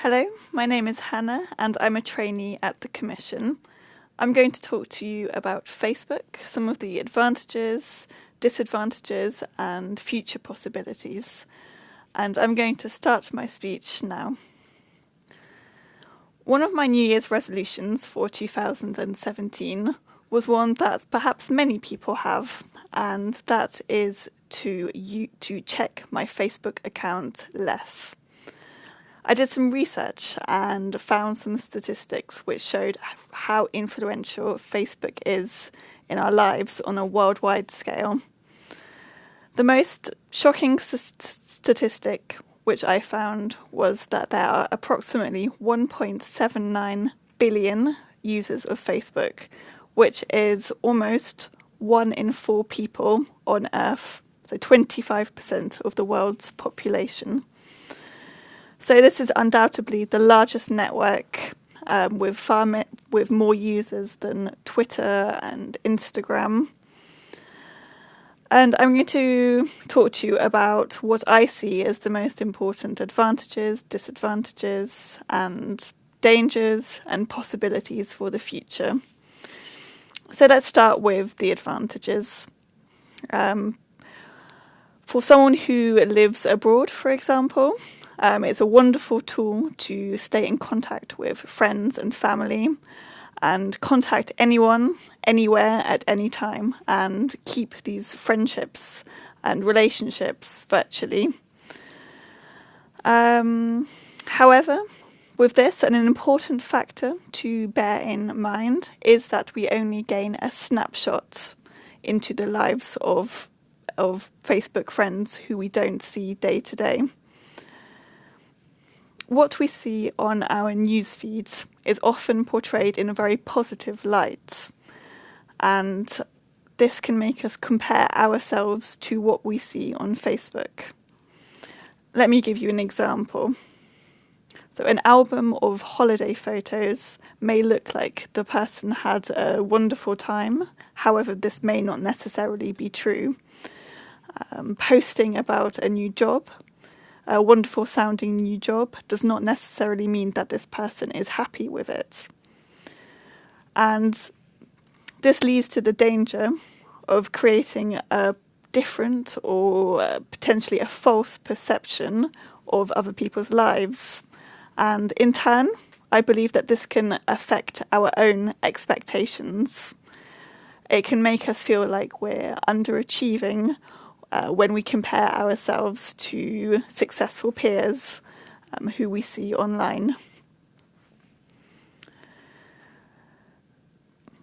Hello, my name is Hanna and I'm a trainee at the Commission. I'm going to talk to you about Facebook, some of the advantages, disadvantages and future possibilities. And I'm going to start my speech now. One of my New Year's resolutions for 2017 was one that perhaps many people have, and that is to check my Facebook account less. I did some research and found some statistics which showed how influential Facebook is in our lives on a worldwide scale. The most shocking statistic which I found was that there are approximately 1.79 billion users of Facebook, which is almost 1 in 4 people on Earth, so 25% of the world's population. So this is undoubtedly the largest network with more users than Twitter and Instagram. And I'm going to talk to you about what I see as the most important advantages, disadvantages, and dangers and possibilities for the future. So let's start with the advantages. For someone who lives abroad, for example, it's a wonderful tool to stay in contact with friends and family and contact anyone, anywhere, at any time, and keep these friendships and relationships virtually. However, with this, an important factor to bear in mind is that we only gain a snapshot into the lives of Facebook friends who we don't see day to day. What we see on our news feeds is often portrayed in a very positive light, and this can make us compare ourselves to what we see on Facebook. Let me give you an example. So an album of holiday photos may look like the person had a wonderful time. However, this may not necessarily be true. Posting about a new job, a wonderful sounding new job, does not necessarily mean that this person is happy with it. And this leads to the danger of creating a different or potentially a false perception of other people's lives. And in turn, I believe that this can affect our own expectations. It can make us feel like we're underachieving when we compare ourselves to successful peers who we see online.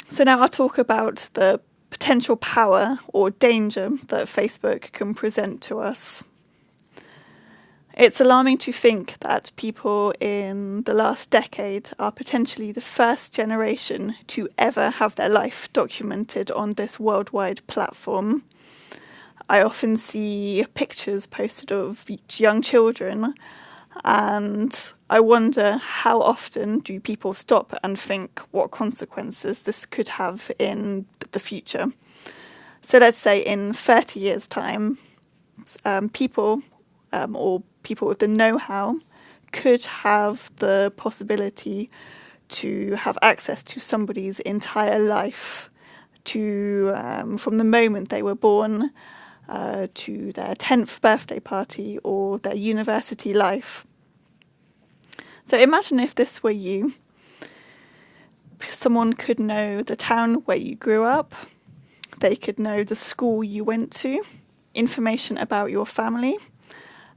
So now I'll talk about the potential power or danger that Facebook can present to us. It's alarming to think that people in the last decade are potentially the first generation to ever have their life documented on this worldwide platform. I often see pictures posted of young children, and I wonder how often do people stop and think what consequences this could have in the future. So let's say in 30 years' time, people with the know-how could have the possibility to have access to somebody's entire life, from the moment they were born to their 10th birthday party or their university life. So imagine if this were you. Someone could know the town where you grew up, they could know the school you went to, information about your family,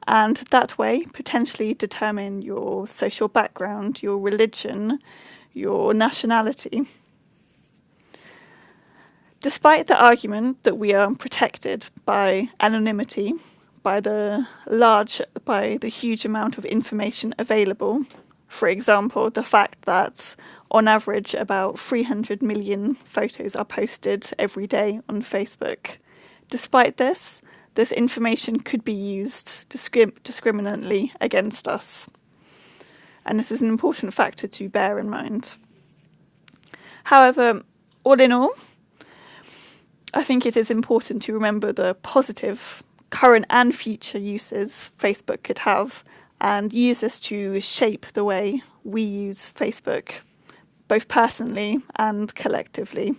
and that way potentially determine your social background, your religion, your nationality. Despite the argument that we are protected by anonymity, by the huge amount of information available, for example, the fact that on average about 300 million photos are posted every day on Facebook. Despite this information could be used discriminately against us. And this is an important factor to bear in mind. However, all in all, I think it is important to remember the positive current and future uses Facebook could have, and use this to shape the way we use Facebook, both personally and collectively.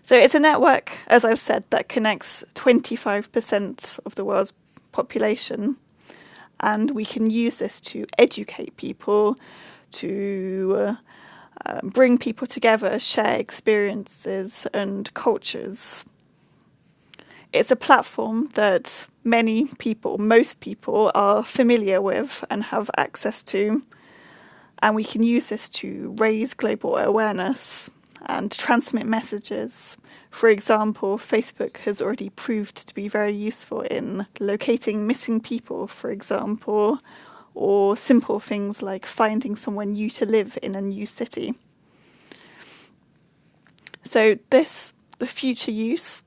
So it's a network, as I've said, that connects 25% of the world's population, and we can use this to educate people, to bring people together, share experiences and cultures. It's a platform that many people, most people, are familiar with and have access to, and we can use this to raise global awareness and transmit messages. For example, Facebook has already proved to be very useful in locating missing people, for example, or simple things like finding someone new to live in a new city. So the future use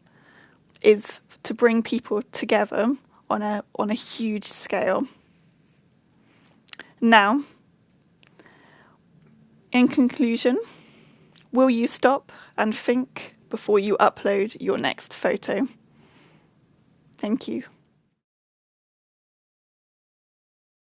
is to bring people together on a huge scale. Now, in conclusion, will you stop and think before you upload your next photo? Thank you.